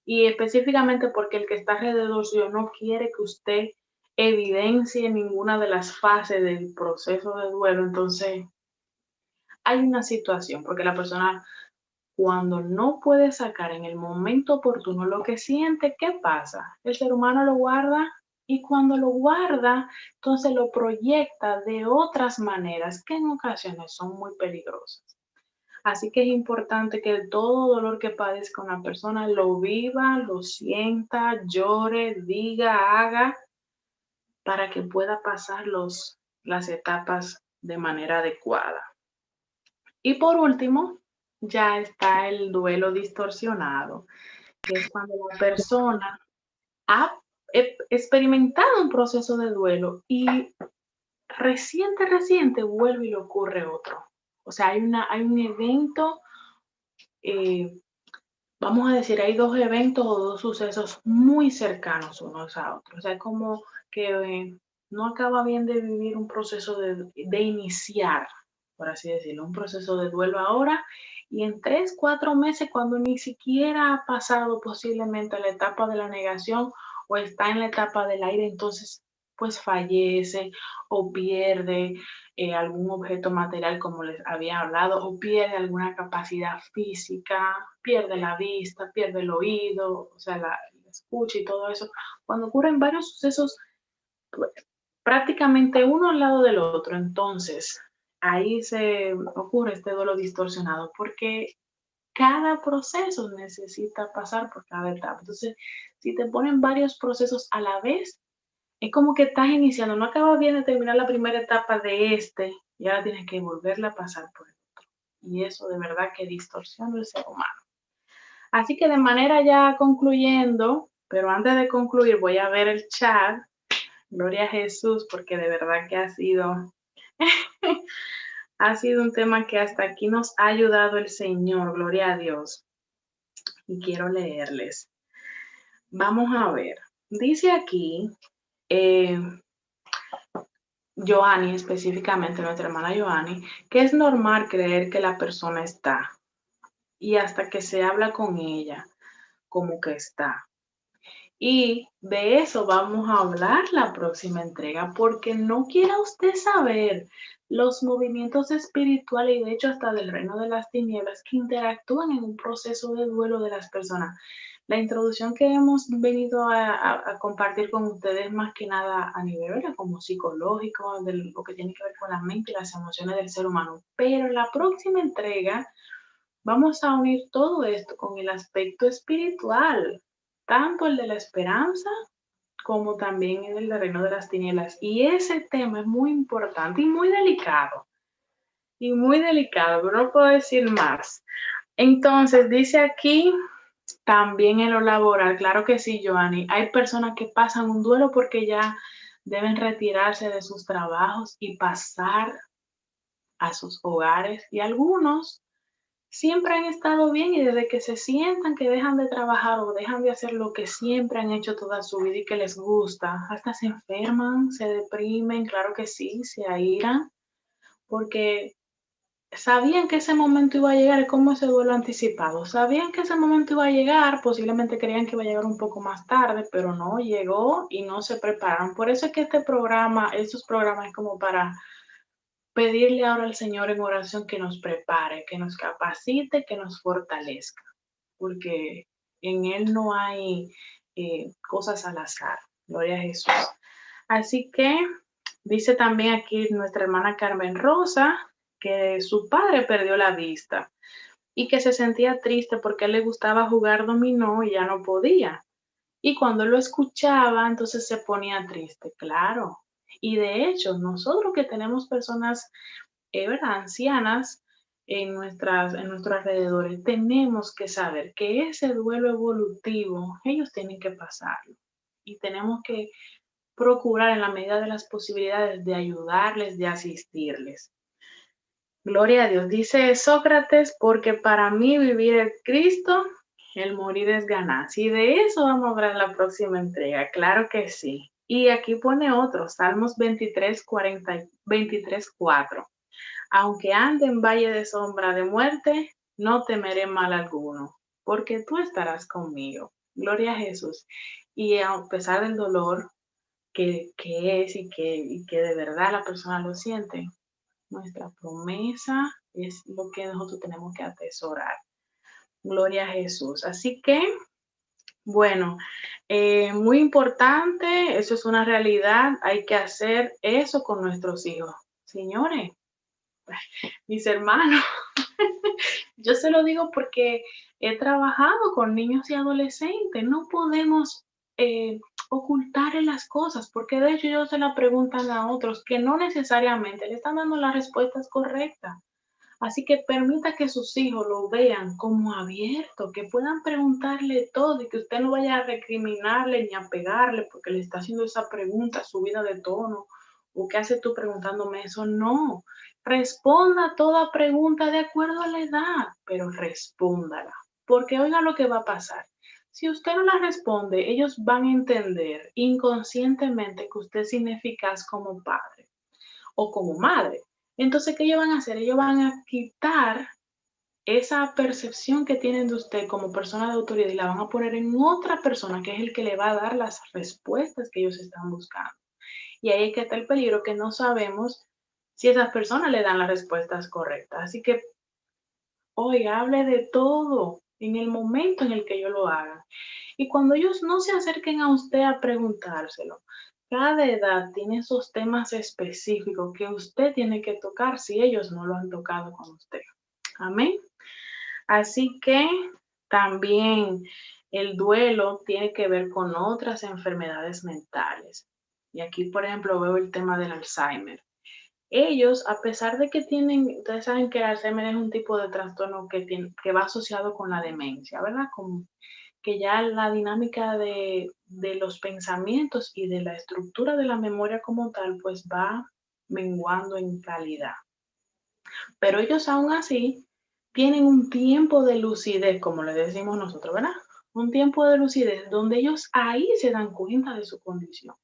y específicamente porque el que está alrededor suyo no quiere que usted evidencie ninguna de las fases del proceso de duelo, entonces hay una situación, porque la persona cuando no puede sacar en el momento oportuno lo que siente, ¿qué pasa? El ser humano lo guarda y cuando lo guarda, entonces lo proyecta de otras maneras que en ocasiones son muy peligrosas. Así que es importante que todo dolor que padezca una persona lo viva, lo sienta, llore, diga, haga, para que pueda pasar las etapas de manera adecuada. Y por último, ya está el duelo distorsionado, que es cuando la persona ha experimentado un proceso de duelo y reciente vuelve y le ocurre otro. O sea, hay un evento, eh, vamos a decir, hay dos eventos o dos sucesos muy cercanos unos a otros. O sea, como que no acaba bien de vivir un proceso de iniciar, por así decirlo, un proceso de duelo ahora y en 3, 4 meses, cuando ni siquiera ha pasado posiblemente la etapa de la negación o está en la etapa del aire, entonces pues fallece o pierde algún objeto material como les había hablado o pierde alguna capacidad física, pierde la vista, pierde el oído, o sea, la escucha y todo eso. Cuando ocurren varios sucesos pues, prácticamente uno al lado del otro, entonces ahí se ocurre este duelo distorsionado porque cada proceso necesita pasar por cada etapa. Entonces, si te ponen varios procesos a la vez, es como que estás iniciando, no acabas bien de terminar la primera etapa de este y ahora tienes que volverla a pasar por el otro. Y eso de verdad que distorsiona el ser humano. Así que de manera ya concluyendo, pero antes de concluir voy a ver el chat. Gloria a Jesús, porque de verdad que ha sido un tema que hasta aquí nos ha ayudado el Señor, gloria a Dios. Y quiero leerles. Vamos a ver. Dice aquí, eh, Joanny, específicamente nuestra hermana Joanny, que es normal creer que la persona está y hasta que se habla con ella, como que está. Y de eso vamos a hablar la próxima entrega, porque no quiera usted saber los movimientos espirituales y de hecho hasta del reino de las tinieblas que interactúan en un proceso de duelo de las personas. La introducción que hemos venido a compartir con ustedes más que nada a nivel ¿verdad? Como psicológico, de lo que tiene que ver con la mente y las emociones del ser humano. Pero en la próxima entrega vamos a unir todo esto con el aspecto espiritual, tanto el de la esperanza como también en el reino de las tinieblas. Y ese tema es muy importante y muy delicado. Y muy delicado, pero no puedo decir más. Entonces, dice aquí también en lo laboral, claro que sí, Joanny, hay personas que pasan un duelo porque ya deben retirarse de sus trabajos y pasar a sus hogares y algunos siempre han estado bien y desde que se sientan que dejan de trabajar o dejan de hacer lo que siempre han hecho toda su vida y que les gusta, hasta se enferman, se deprimen, claro que sí, se airan, porque sabían que ese momento iba a llegar, como ese duelo anticipado, sabían que ese momento iba a llegar, posiblemente creían que iba a llegar un poco más tarde, pero no llegó y no se prepararon. Por eso es que estos programas es como para pedirle ahora al Señor en oración que nos prepare, que nos capacite, que nos fortalezca, porque en Él no hay cosas al azar. Gloria a Jesús. Así que dice también aquí nuestra hermana Carmen Rosa que su padre perdió la vista y que se sentía triste porque a él le gustaba jugar dominó y ya no podía. Y cuando lo escuchaba, entonces se ponía triste, claro. Y de hecho, nosotros que tenemos personas ¿verdad? Ancianas en nuestros alrededores, tenemos que saber que ese duelo evolutivo, ellos tienen que pasarlo. Y tenemos que procurar en la medida de las posibilidades de ayudarles, de asistirles. Gloria a Dios. Dice Sócrates, porque para mí vivir es Cristo, el morir es ganancia. Y de eso vamos a hablar en la próxima entrega. Claro que sí. Y aquí pone otro, Salmos 23:4. Aunque ande en valle de sombra de muerte, no temeré mal alguno, porque tú estarás conmigo. Gloria a Jesús. Y a pesar del dolor que es y que de verdad la persona lo siente, nuestra promesa es lo que nosotros tenemos que atesorar. Gloria a Jesús. Así que, bueno, muy importante, eso es una realidad, hay que hacer eso con nuestros hijos. Señores, mis hermanos, yo se lo digo porque he trabajado con niños y adolescentes, no podemos ocultarle las cosas, porque de hecho ellos se la preguntan a otros que no necesariamente le están dando las respuestas correctas. Así que permita que sus hijos lo vean como abierto, que puedan preguntarle todo y que usted no vaya a recriminarle ni a pegarle porque le está haciendo esa pregunta subida de tono o qué haces tú preguntándome eso. No, responda toda pregunta de acuerdo a la edad, pero respóndala, porque oiga lo que va a pasar. Si usted no la responde, ellos van a entender inconscientemente que usted es ineficaz como padre o como madre. Entonces, ¿qué ellos van a hacer? Ellos van a quitar esa percepción que tienen de usted como persona de autoridad y la van a poner en otra persona que es el que le va a dar las respuestas que ellos están buscando. Y ahí es que está el peligro que no sabemos si esas personas le dan las respuestas correctas. Así que, oiga, hable de todo en el momento en el que ellos lo hagan. Y cuando ellos no se acerquen a usted a preguntárselo, cada edad tiene esos temas específicos que usted tiene que tocar si ellos no lo han tocado con usted. Amén. Así que también el duelo tiene que ver con otras enfermedades mentales. Y aquí, por ejemplo, veo el tema del Alzheimer. Ellos, a pesar de que ustedes saben que el Alzheimer es un tipo de trastorno que va asociado con la demencia, ¿verdad? Como que ya la dinámica de los pensamientos y de la estructura de la memoria como tal, pues va menguando en calidad. Pero ellos aún así tienen un tiempo de lucidez, como le decimos nosotros, ¿verdad? Un tiempo de lucidez donde ellos ahí se dan cuenta de su condición.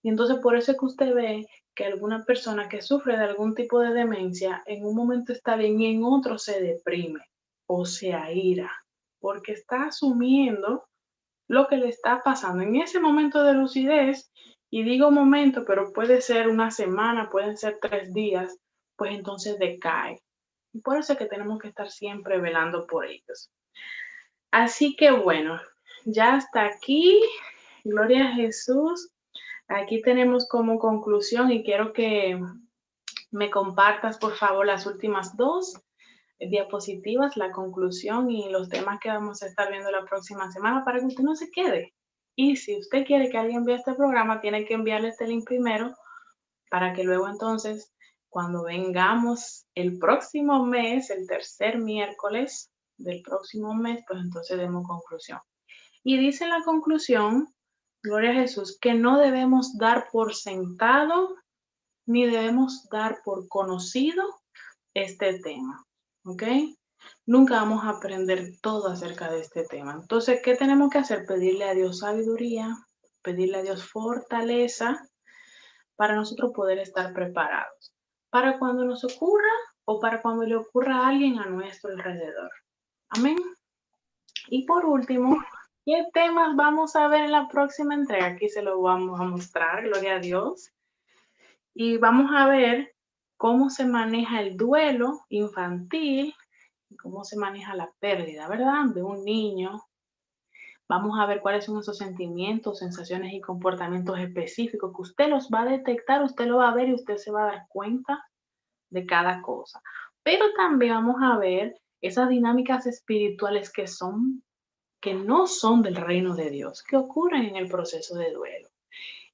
Y entonces por eso es que usted ve que alguna persona que sufre de algún tipo de demencia en un momento está bien y en otro se deprime o se aira, porque está asumiendo lo que le está pasando en ese momento de lucidez, y digo momento, pero puede ser una semana, pueden ser 3 días, pues entonces decae. Y por eso es que tenemos que estar siempre velando por ellos. Así que bueno, ya hasta aquí, gloria a Jesús. Aquí tenemos como conclusión y quiero que me compartas por favor las últimas 2 diapositivas, la conclusión y los temas que vamos a estar viendo la próxima semana para que usted no se quede Y si usted quiere que alguien vea este programa, tiene que enviarle este link primero para que luego entonces, cuando vengamos el próximo mes, el tercer miércoles del próximo mes, pues entonces demos conclusión. Y dice en la conclusión, gloria a Jesús, que no debemos dar por sentado ni debemos dar por conocido este tema, ¿ok? Nunca vamos a aprender todo acerca de este tema. Entonces, ¿qué tenemos que hacer? Pedirle a Dios sabiduría, pedirle a Dios fortaleza para nosotros poder estar preparados, para cuando nos ocurra o para cuando le ocurra a alguien a nuestro alrededor. Amén. Y por último, ¿qué temas vamos a ver en la próxima entrega? Aquí se lo vamos a mostrar, gloria a Dios. Y vamos a ver cómo se maneja el duelo infantil y cómo se maneja la pérdida, ¿verdad? De un niño. Vamos a ver cuáles son esos sentimientos, sensaciones y comportamientos específicos que usted los va a detectar, usted lo va a ver y usted se va a dar cuenta de cada cosa. Pero también vamos a ver esas dinámicas espirituales que no son del reino de Dios, que ocurren en el proceso de duelo.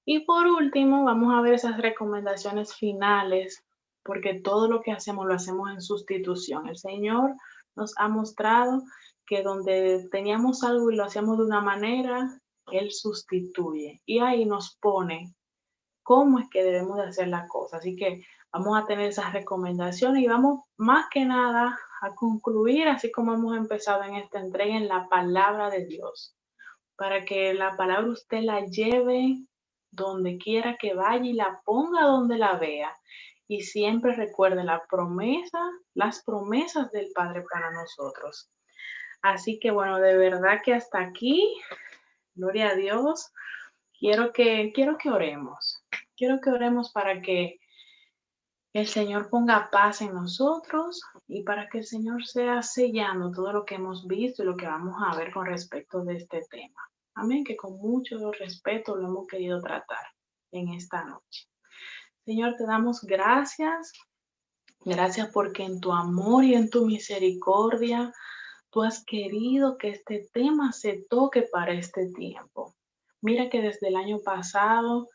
Y por último, vamos a ver esas recomendaciones finales, porque todo lo que hacemos lo hacemos en sustitución. El Señor nos ha mostrado que donde teníamos algo y lo hacíamos de una manera, Él sustituye. Y ahí nos pone cómo es que debemos de hacer las cosas. Así que vamos a tener esas recomendaciones y vamos más que nada a concluir, así como hemos empezado en esta entrega, en la palabra de Dios, para que la palabra usted la lleve donde quiera que vaya y la ponga donde la vea. Y siempre recuerde las promesas del Padre para nosotros. Así que bueno, de verdad que hasta aquí, gloria a Dios, quiero que oremos. Quiero que oremos para que el Señor ponga paz en nosotros y para que el Señor sea sellando todo lo que hemos visto y lo que vamos a ver con respecto de este tema. Amén, que con mucho respeto lo hemos querido tratar en esta noche. Señor, te damos gracias. Gracias porque en tu amor y en tu misericordia tú has querido que este tema se toque para este tiempo. Mira que desde el año pasado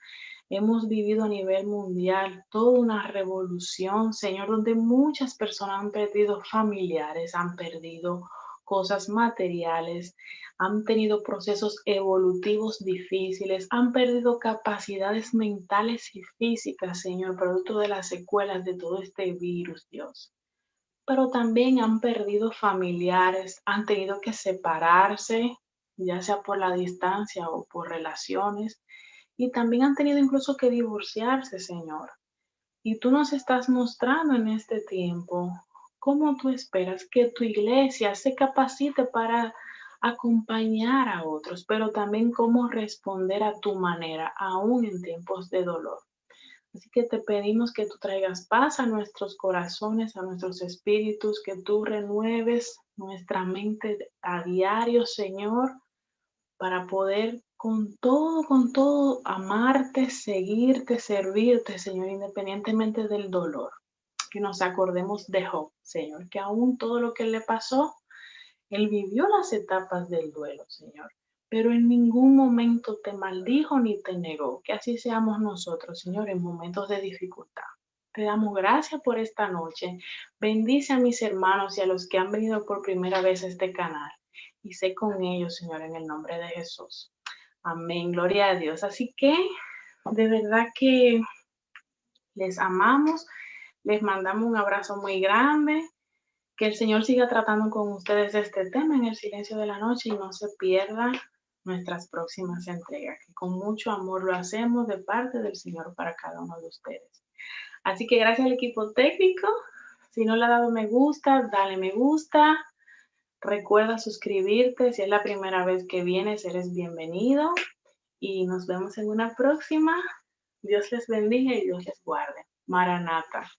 hemos vivido a nivel mundial toda una revolución, Señor, donde muchas personas han perdido familiares, han perdido cosas materiales, han tenido procesos evolutivos difíciles, han perdido capacidades mentales y físicas, Señor, producto de las secuelas de todo este virus, Dios. Pero también han perdido familiares, han tenido que separarse, ya sea por la distancia o por relaciones, y también han tenido incluso que divorciarse, Señor. Y tú nos estás mostrando en este tiempo cómo tú esperas que tu iglesia se capacite para acompañar a otros, pero también cómo responder a tu manera, aún en tiempos de dolor. Así que te pedimos que tú traigas paz a nuestros corazones, a nuestros espíritus, que tú renueves nuestra mente a diario, Señor, para poder con todo, amarte, seguirte, servirte, Señor, independientemente del dolor. Que nos acordemos de Job, Señor, que aún todo lo que le pasó, él vivió las etapas del duelo, Señor, pero en ningún momento te maldijo ni te negó. Que así seamos nosotros, Señor, en momentos de dificultad. Te damos gracias por esta noche. Bendice a mis hermanos y a los que han venido por primera vez a este canal. Y sé con ellos, Señor, en el nombre de Jesús. Amén, gloria a Dios. Así que de verdad que les amamos, les mandamos un abrazo muy grande. Que el Señor siga tratando con ustedes este tema en el silencio de la noche y no se pierdan nuestras próximas entregas, que con mucho amor lo hacemos de parte del Señor para cada uno de ustedes. Así que gracias al equipo técnico. Si no le ha dado me gusta, dale me gusta. Recuerda suscribirte. Si es la primera vez que vienes, eres bienvenido. Y nos vemos en una próxima. Dios les bendiga y Dios les guarde. Maranata.